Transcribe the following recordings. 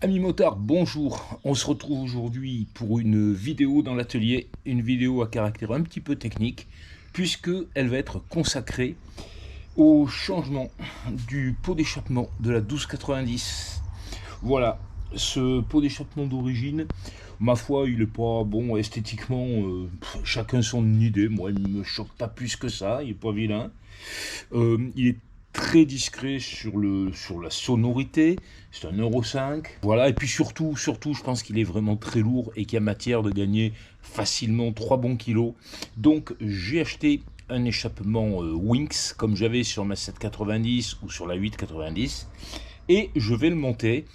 Amis motards, bonjour. On se retrouve aujourd'hui pour une vidéo dans l'atelier, une vidéo à caractère un petit peu technique, puisque elle va être consacrée au changement du pot d'échappement de la 1290. Voilà, ce pot d'échappement d'origine, ma foi, il est pas bon esthétiquement, chacun son idée. Moi, il me choque pas plus que ça, il est pas vilain. Il est très discret sur la sonorité, c'est un Euro 5. Voilà, et puis surtout, je pense qu'il est vraiment très lourd et qu'il y a matière de gagner facilement 3 bons kilos. Donc j'ai acheté un échappement Winx, comme j'avais sur ma 790 ou sur la 890, et je vais le monter.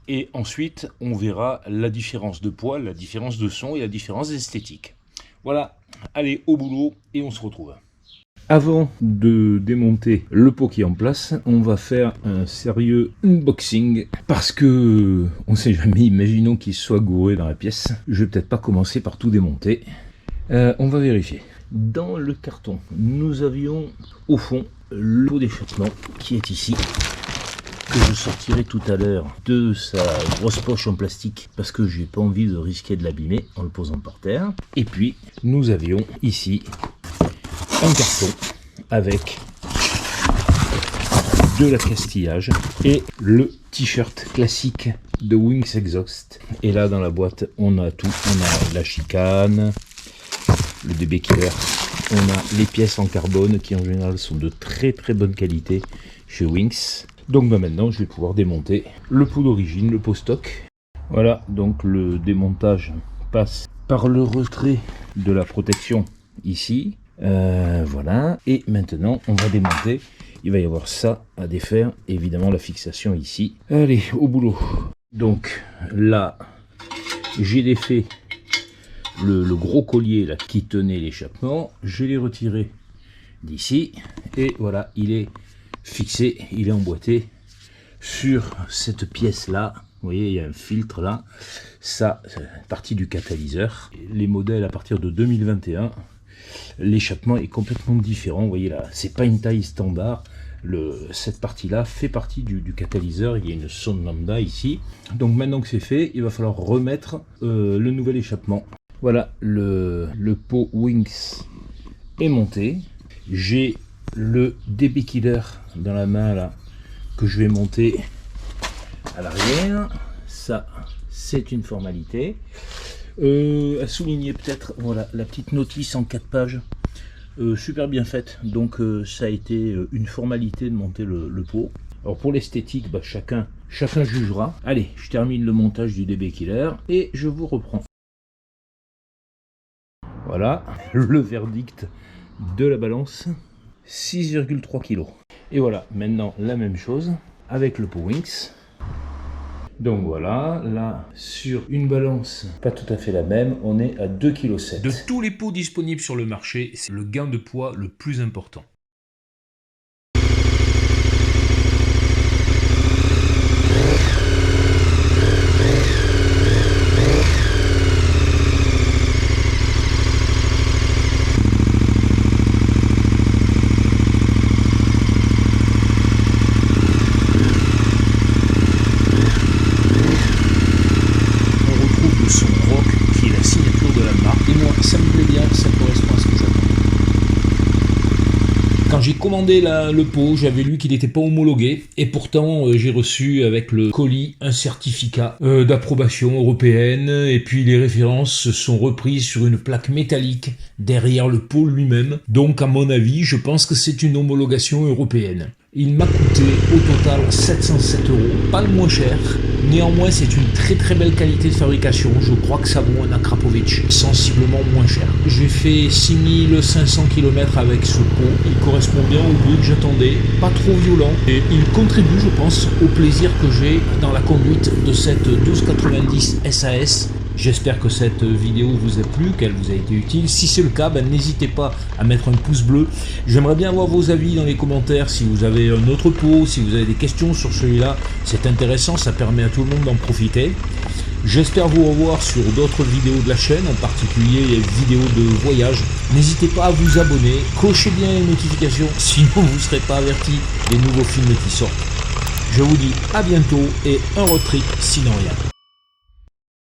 Et ensuite, on verra la différence de poids, la différence de son et la différence esthétique. Voilà, allez, au boulot, et on se retrouve. Avant de démonter le pot qui est en place, on va faire un sérieux unboxing parce que on sait jamais, imaginons qu'il soit gouré dans la pièce. Je vais peut-être pas commencer par tout démonter. On va vérifier. Dans le carton, nous avions au fond le pot d'échappement qui est ici, que je sortirai tout à l'heure de sa grosse poche en plastique parce que j'ai pas envie de risquer de l'abîmer en le posant par terre. Et puis nous avions ici un carton avec de l'accastillage et le t-shirt classique de Winx Exhaust. Et là dans la boîte on a tout, on a la chicane, le DB Killer, on a les pièces en carbone qui en général sont de très bonne qualité chez Winx. Donc maintenant je vais pouvoir démonter le pot d'origine, le pot stock. Voilà, donc le démontage passe par le retrait de la protection ici. Voilà, et maintenant on va démonter. Il va y avoir ça à défaire, évidemment la fixation ici. Allez, au boulot. Donc là j'ai défait le gros collier là qui tenait l'échappement, je l'ai retiré d'ici et voilà, il est fixé, il est emboîté sur cette pièce là. Vous voyez, il y a un filtre là, ça c'est partie du catalyseur. Les modèles à partir de 2021, l'échappement est complètement différent. Vous voyez là, c'est pas une taille standard. Cette partie là fait partie du catalyseur. Il y a une sonde lambda ici. Donc maintenant que c'est fait, il va falloir remettre le nouvel échappement. Voilà, le pot Winx est monté. J'ai le DB Killer dans la main là que je vais monter à l'arrière. Ça c'est une formalité. À souligner peut-être, voilà, la petite notice en 4 pages, super bien faite. Donc ça a été une formalité de monter le pot. Alors pour l'esthétique, bah, chacun jugera. Allez, je termine le montage du DB Killer et je vous reprends. Voilà le verdict de la balance, 6,3 kg. Et voilà, maintenant la même chose avec le pot Winx. Donc voilà, là, sur une balance pas tout à fait la même, on est à 2,7 kg. De tous les pots disponibles sur le marché, c'est le gain de poids le plus important. Quand j'ai commandé le pot, j'avais lu qu'il n'était pas homologué et pourtant j'ai reçu avec le colis un certificat d'approbation européenne et puis les références sont reprises sur une plaque métallique derrière le pot lui-même. Donc à mon avis, je pense que c'est une homologation européenne. Il m'a coûté au total 707 €, pas le moins cher. Néanmoins, c'est une très belle qualité de fabrication. Je crois que ça vaut un Akrapovic sensiblement moins cher. J'ai fait 6500 km avec ce pot. Il correspond bien au bruit que j'attendais, pas trop violent. Et il contribue, je pense, au plaisir que j'ai dans la conduite de cette 1290 SAS. J'espère que cette vidéo vous a plu, qu'elle vous a été utile. Si c'est le cas, n'hésitez pas à mettre un pouce bleu. J'aimerais bien avoir vos avis dans les commentaires. Si vous avez un autre pot, si vous avez des questions sur celui-là, c'est intéressant, ça permet à tout le monde d'en profiter. J'espère vous revoir sur d'autres vidéos de la chaîne, en particulier les vidéos de voyage. N'hésitez pas à vous abonner, cochez bien les notifications, sinon vous ne serez pas averti des nouveaux films qui sortent. Je vous dis à bientôt et un road trip sinon rien.